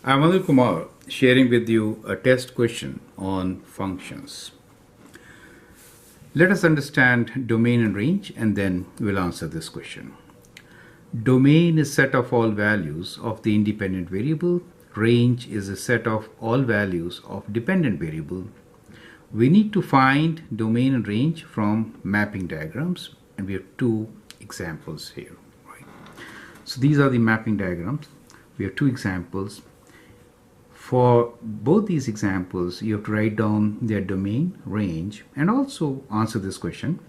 I'm Anil Kumar sharing with you a test question on functions. Let us understand domain and range and then we'll answer this question. Domain is set of all values of the independent variable. Range is a set of all values of dependent variable. We need to find domain and range from mapping diagrams, and we have two examples here. Right? So these are the mapping diagrams. We have two examples. For both these examples, you have to write down their domain, range, and also answer this question: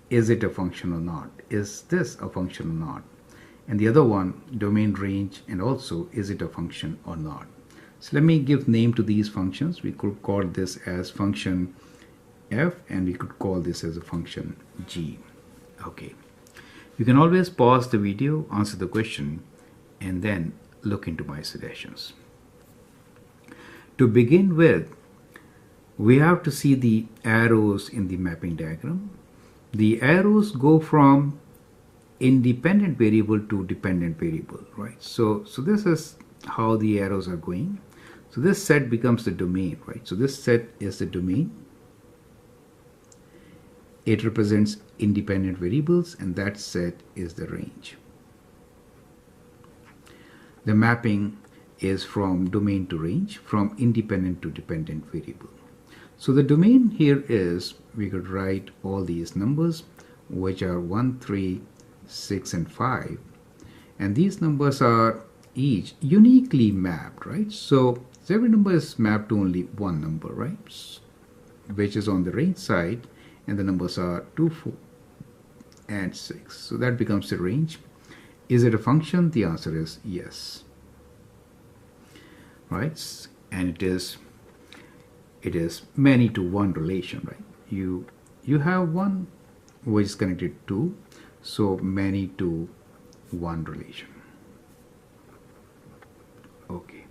is it a function or not? Is this a function or not? And the other one, domain, range, and also is it a function or not? So let me give name to these functions. We could call this as function f, and we could call this as a function g. Okay. You can always pause the video, answer the question, and then look into my suggestions. To begin with, we have to see the arrows in the mapping diagram. The arrows go from independent variable to dependent variable, right? So this is how the arrows are going. So this set becomes the domain, right? So this set is the domain. It represents independent variables, and that set is the range. The mapping is from domain to range, from independent to dependent variable. So the domain here is, we could write all these numbers, which are 1, 3, 6, and 5. And these numbers are each uniquely mapped, right? So every number is mapped to only one number, right? Which is on the range side, and the numbers are 2, 4, and 6. So that becomes the range. Is it a function? The answer is yes. Right, and it is many to one relation, right? You have one which is connected to, so many to one relation. Okay,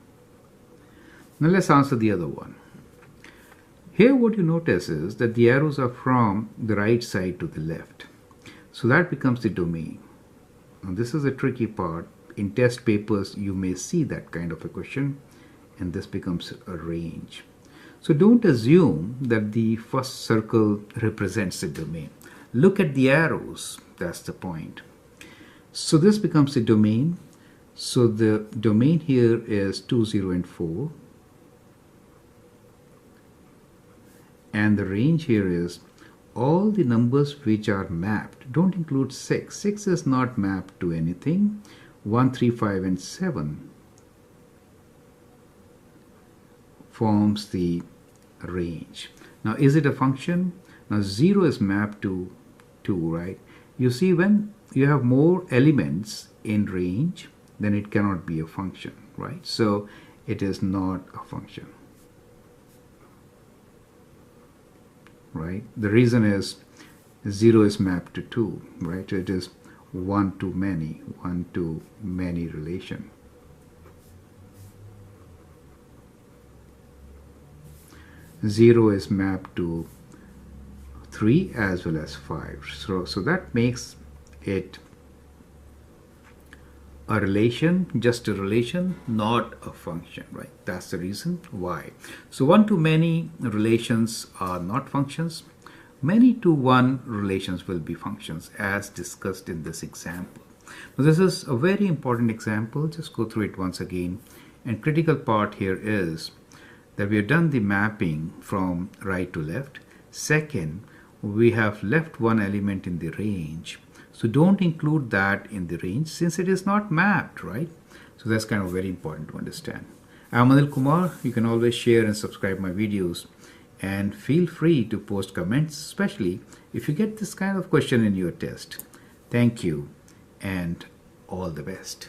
now let's answer the other one. Here what you notice is that the arrows are from the right side to the left, so that becomes the domain. Now this is a tricky part. In test papers you may see that kind of a question, and this becomes a range. So don't assume that the first circle represents the domain. Look at the arrows, that's the point. So this becomes the domain. So the domain here is 2, 0, and 4. And the range here is all the numbers which are mapped. Don't include 6. 6 is not mapped to anything. 1, 3, 5, and 7 forms the range. Now is it a function? Now 0 is mapped to 2, right? You see, when you have more elements in range, then it cannot be a function, right? So it is not a function, right? The reason is 0 is mapped to 2, right? It is one to many relation. 0 is mapped to 3 as well as 5. So that makes it a relation, just a relation, not a function, right? That's the reason why. So one to many relations are not functions. Many to one relations will be functions, as discussed in this example. Now this is a very important example. Just go through it once again. And critical part here is that we have done the mapping from right to left. Second, we have left one element in the range. So don't include that in the range since it is not mapped, right? So that's kind of very important to understand. I'm Anil Kumar. You can always share and subscribe my videos, and feel free to post comments, especially if you get this kind of question in your test. Thank you and all the best.